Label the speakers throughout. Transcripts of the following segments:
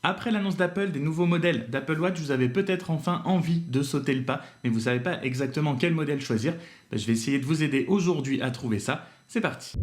Speaker 1: Après l'annonce d'Apple des nouveaux modèles d'Apple Watch, vous avez peut-être enfin envie de sauter le pas, mais vous ne savez pas exactement quel modèle choisir. Je vais essayer de vous aider aujourd'hui à trouver ça. C'est parti!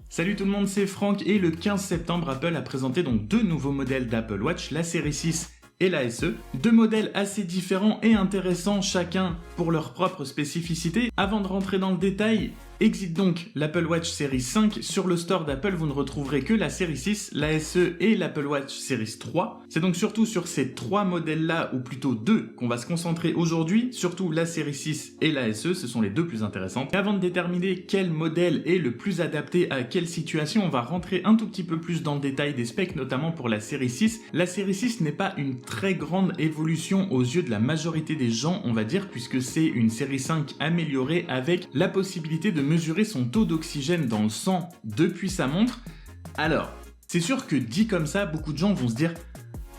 Speaker 1: Salut tout le monde, c'est Franck et le 15 septembre, Apple a présenté donc deux nouveaux modèles d'Apple Watch, la série 6 et la SE. Deux modèles assez différents et intéressants, chacun pour leur propre spécificité. Avant de rentrer dans le détail, exit donc l'Apple Watch série 5. Sur le store d'Apple, vous ne retrouverez que la série 6, la SE et l'Apple Watch série 3. C'est donc surtout sur ces trois modèles-là, ou plutôt deux, qu'on va se concentrer aujourd'hui. Surtout la série 6 et la SE, ce sont les deux plus intéressantes. Et avant de déterminer quel modèle est le plus adapté à quelle situation, on va rentrer un tout petit peu plus dans le détail des specs, notamment pour la série 6. La série 6 n'est pas une très grande évolution aux yeux de la majorité des gens, on va dire, puisque c'est une série 5 améliorée avec la possibilité de mesurer son taux d'oxygène dans le sang depuis sa montre. Alors, c'est sûr que dit comme ça, beaucoup de gens vont se dire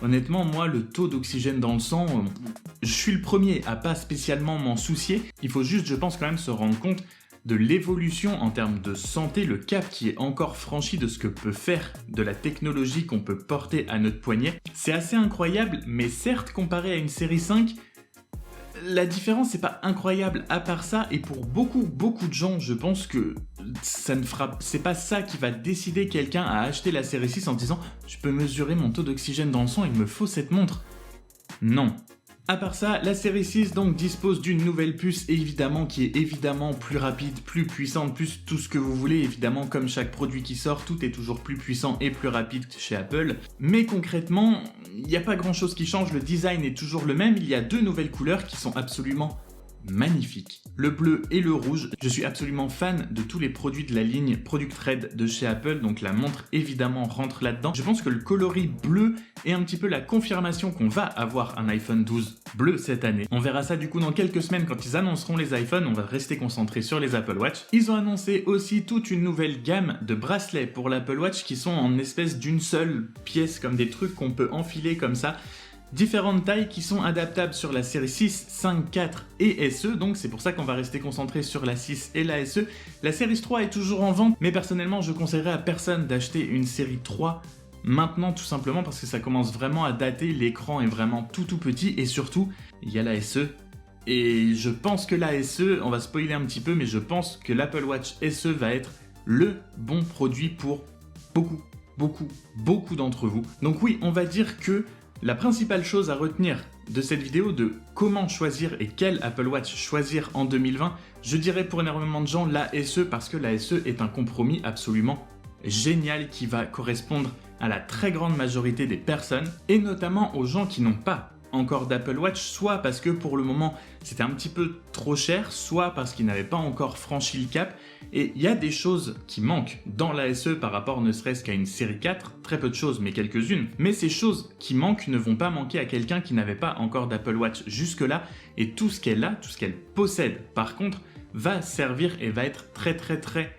Speaker 1: honnêtement, moi, le taux d'oxygène dans le sang, je suis le premier à pas spécialement m'en soucier. Il faut juste, je pense, quand même se rendre compte de l'évolution en termes de santé, le cap qui est encore franchi de ce que peut faire de la technologie qu'on peut porter à notre poignet. C'est assez incroyable, mais certes, comparé à une série 5, la différence n'est pas incroyable à part ça, et pour beaucoup de gens, je pense que c'est pas ça qui va décider quelqu'un à acheter la série 6 en disant « Je peux mesurer mon taux d'oxygène dans le sang, il me faut cette montre ». Non. À part ça, la série 6 donc dispose d'une nouvelle puce évidemment qui est évidemment plus rapide, plus puissante, plus tout ce que vous voulez. Évidemment, comme chaque produit qui sort, tout est toujours plus puissant et plus rapide chez Apple. Mais concrètement, il n'y a pas grand chose qui change, le design est toujours le même. Il y a deux nouvelles couleurs qui sont absolument magnifiques. Le bleu et le rouge. Je suis absolument fan de tous les produits de la ligne Product Red de chez Apple, donc la montre évidemment rentre là-dedans. Je pense que le coloris bleu est un petit peu la confirmation qu'on va avoir un iPhone 12 bleu cette année. On verra ça du coup dans quelques semaines quand ils annonceront les iPhones, on va rester concentré sur les Apple Watch. Ils ont annoncé aussi toute une nouvelle gamme de bracelets pour l'Apple Watch qui sont en espèce d'une seule pièce, comme des trucs qu'on peut enfiler comme ça. Différentes tailles qui sont adaptables sur la série 6, 5, 4 et SE, donc c'est pour ça qu'on va rester concentré sur la 6 et la SE. La série 3 est toujours en vente, mais personnellement je conseillerais à personne d'acheter une série 3 maintenant, tout simplement parce que ça commence vraiment à dater, l'écran est vraiment tout petit, et surtout, il y a la SE. Et je pense que la SE, on va spoiler un petit peu, mais je pense que l'Apple Watch SE va être le bon produit pour beaucoup d'entre vous. Donc oui, on va dire que la principale chose à retenir de cette vidéo de comment choisir et quel Apple Watch choisir en 2020, je dirais pour énormément de gens la SE, parce que la SE est un compromis absolument génial qui va correspondre à la très grande majorité des personnes, et notamment aux gens qui n'ont pas encore d'Apple Watch, soit parce que pour le moment c'était un petit peu trop cher, soit parce qu'ils n'avaient pas encore franchi le cap. Et il y a des choses qui manquent dans la SE par rapport ne serait-ce qu'à une série 4, très peu de choses mais quelques-unes, mais ces choses qui manquent ne vont pas manquer à quelqu'un qui n'avait pas encore d'Apple Watch jusque-là, et tout ce qu'elle a, tout ce qu'elle possède par contre, va servir et va être très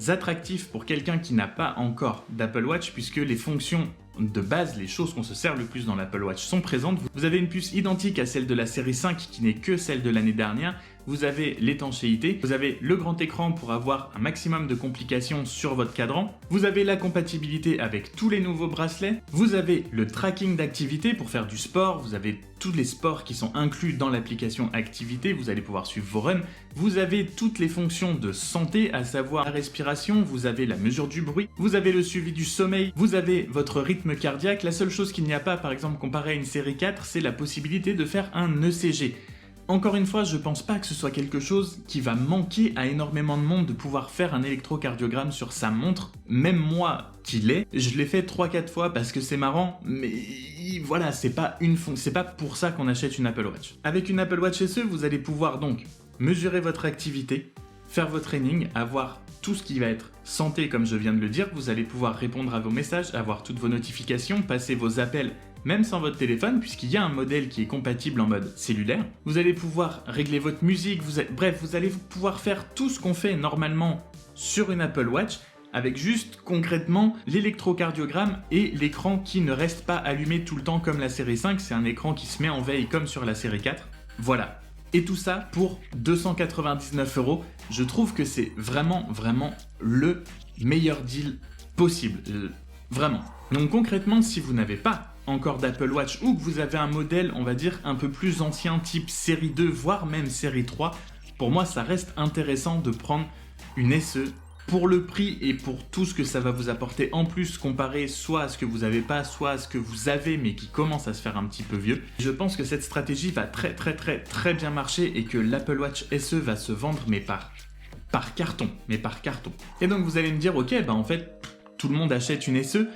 Speaker 1: attractif pour quelqu'un qui n'a pas encore d'Apple Watch, puisque les fonctions de base, les choses qu'on se sert le plus dans l'Apple Watch sont présentes. Vous avez une puce identique à celle de la série 5 qui n'est que celle de l'année dernière. Vous avez l'étanchéité, vous avez le grand écran pour avoir un maximum de complications sur votre cadran, vous avez la compatibilité avec tous les nouveaux bracelets, vous avez le tracking d'activité pour faire du sport, vous avez tous les sports qui sont inclus dans l'application Activité, vous allez pouvoir suivre vos runs, vous avez toutes les fonctions de santé, à savoir la respiration, vous avez la mesure du bruit, vous avez le suivi du sommeil, vous avez votre rythme cardiaque. La seule chose qu'il n'y a pas, par exemple, comparé à une série 4, c'est la possibilité de faire un ECG. Encore une fois, je pense pas que ce soit quelque chose qui va manquer à énormément de monde de pouvoir faire un électrocardiogramme sur sa montre. Même moi qui l'ai, je l'ai fait 3-4 fois parce que c'est marrant, mais voilà, c'est pas pour ça qu'on achète une Apple Watch. Avec une Apple Watch SE, vous allez pouvoir donc mesurer votre activité, faire votre training, avoir tout ce qui va être santé comme je viens de le dire, vous allez pouvoir répondre à vos messages, avoir toutes vos notifications, passer vos appels même sans votre téléphone, puisqu'il y a un modèle qui est compatible en mode cellulaire. Vous allez pouvoir régler votre musique, bref, vous allez pouvoir faire tout ce qu'on fait normalement sur une Apple Watch, avec juste concrètement l'électrocardiogramme et l'écran qui ne reste pas allumé tout le temps comme la série 5, c'est un écran qui se met en veille comme sur la série 4. Voilà. Et tout ça pour 299 €. Je trouve que c'est vraiment le meilleur deal possible, vraiment. Donc concrètement, si vous n'avez pas encore d'Apple Watch ou que vous avez un modèle, on va dire, un peu plus ancien, type série 2, voire même série 3, pour moi, ça reste intéressant de prendre une SE pour le prix et pour tout ce que ça va vous apporter en plus, comparé soit à ce que vous n'avez pas, soit à ce que vous avez mais qui commence à se faire un petit peu vieux. Je pense que cette stratégie va très bien marcher et que l'Apple Watch SE va se vendre mais par carton. Et donc vous allez me dire, ok, bah en fait, tout le monde achète une SE.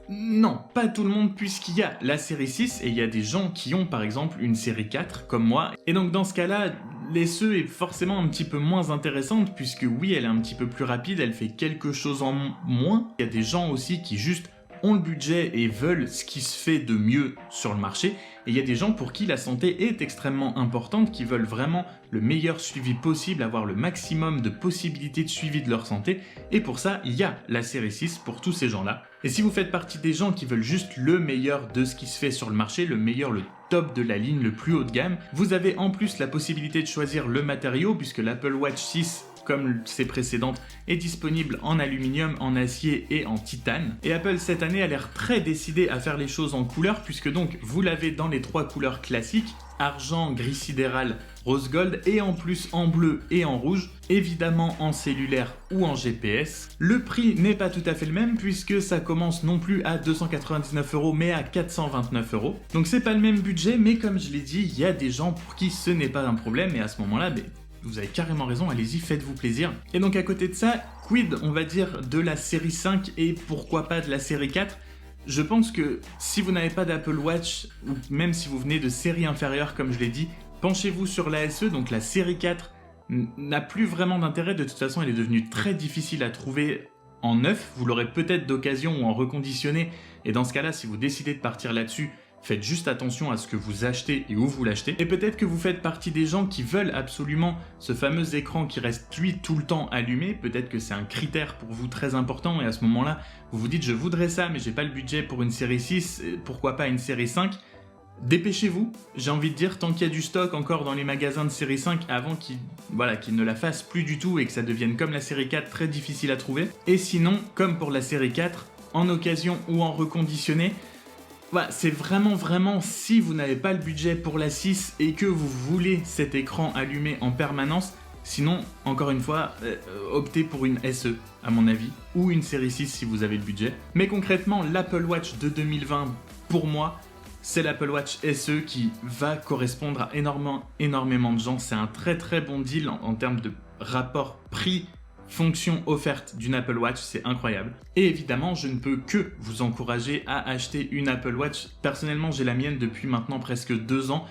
Speaker 1: Non, pas tout le monde, puisqu'il y a la série 6 et il y a des gens qui ont par exemple une série 4 comme moi. Et donc dans ce cas-là, l'SE est forcément un petit peu moins intéressante puisque oui, elle est un petit peu plus rapide, elle fait quelque chose en moins. Il y a des gens aussi qui juste ont le budget et veulent ce qui se fait de mieux sur le marché. Et il y a des gens pour qui la santé est extrêmement importante, qui veulent vraiment le meilleur suivi possible, avoir le maximum de possibilités de suivi de leur santé. Et pour ça, il y a la série 6 pour tous ces gens-là. Et si vous faites partie des gens qui veulent juste le meilleur de ce qui se fait sur le marché, le meilleur, le top de la ligne, le plus haut de gamme, vous avez en plus la possibilité de choisir le matériau puisque l'Apple Watch 6, comme ses précédentes, est disponible en aluminium, en acier et en titane. Et Apple cette année a l'air très décidé à faire les choses en couleur puisque donc vous l'avez dans les 3 couleurs classiques, argent, gris sidéral, rose gold et en plus en bleu et en rouge, évidemment en cellulaire ou en GPS. Le prix n'est pas tout à fait le même puisque ça commence non plus à 299 € mais à 429 €. Donc c'est pas le même budget mais comme je l'ai dit, il y a des gens pour qui ce n'est pas un problème et à ce moment-là, vous avez carrément raison, allez-y, faites-vous plaisir. Et donc à côté de ça, quid, on va dire, de la série 5 et pourquoi pas de la série 4 ? Je pense que si vous n'avez pas d'Apple Watch, ou même si vous venez de séries inférieures comme je l'ai dit, penchez-vous sur la SE, donc la série 4 n'a plus vraiment d'intérêt, de toute façon elle est devenue très difficile à trouver en neuf, vous l'aurez peut-être d'occasion ou en reconditionné, et dans ce cas-là, si vous décidez de partir là-dessus, faites juste attention à ce que vous achetez et où vous l'achetez. Et peut-être que vous faites partie des gens qui veulent absolument ce fameux écran qui reste lui tout le temps allumé. Peut-être que c'est un critère pour vous très important et à ce moment-là, vous vous dites je voudrais ça mais j'ai pas le budget pour une série 6, pourquoi pas une série 5 ? Dépêchez-vous, j'ai envie de dire, tant qu'il y a du stock encore dans les magasins de série 5 avant qu'ils ne la fassent plus du tout et que ça devienne comme la série 4 très difficile à trouver. Et sinon, comme pour la série 4, en occasion ou en reconditionné, voilà, c'est vraiment si vous n'avez pas le budget pour la 6 et que vous voulez cet écran allumé en permanence, sinon, encore une fois, optez pour une SE à mon avis, ou une série 6 si vous avez le budget. Mais concrètement, l'Apple Watch de 2020, pour moi, c'est l'Apple Watch SE qui va correspondre à énormément de gens. C'est un très bon deal en termes de rapport prix fonction offerte d'une Apple Watch, c'est incroyable. Et évidemment, je ne peux que vous encourager à acheter une Apple Watch. Personnellement, j'ai la mienne depuis maintenant presque 2 ans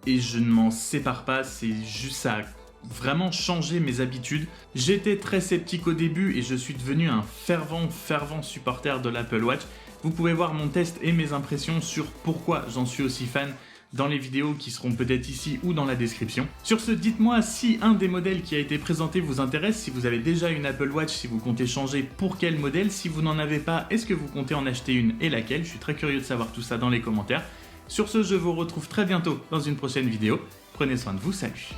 Speaker 1: et je ne m'en sépare pas, c'est juste ça a vraiment changé mes habitudes. J'étais très sceptique au début et je suis devenu un fervent supporter de l'Apple Watch. Vous pouvez voir mon test et mes impressions sur pourquoi j'en suis aussi fan dans les vidéos qui seront peut-être ici ou dans la description. Sur ce, dites-moi si un des modèles qui a été présenté vous intéresse, si vous avez déjà une Apple Watch, si vous comptez changer, pour quel modèle, si vous n'en avez pas, est-ce que vous comptez en acheter une et laquelle ? Je suis très curieux de savoir tout ça dans les commentaires. Sur ce, je vous retrouve très bientôt dans une prochaine vidéo. Prenez soin de vous, salut !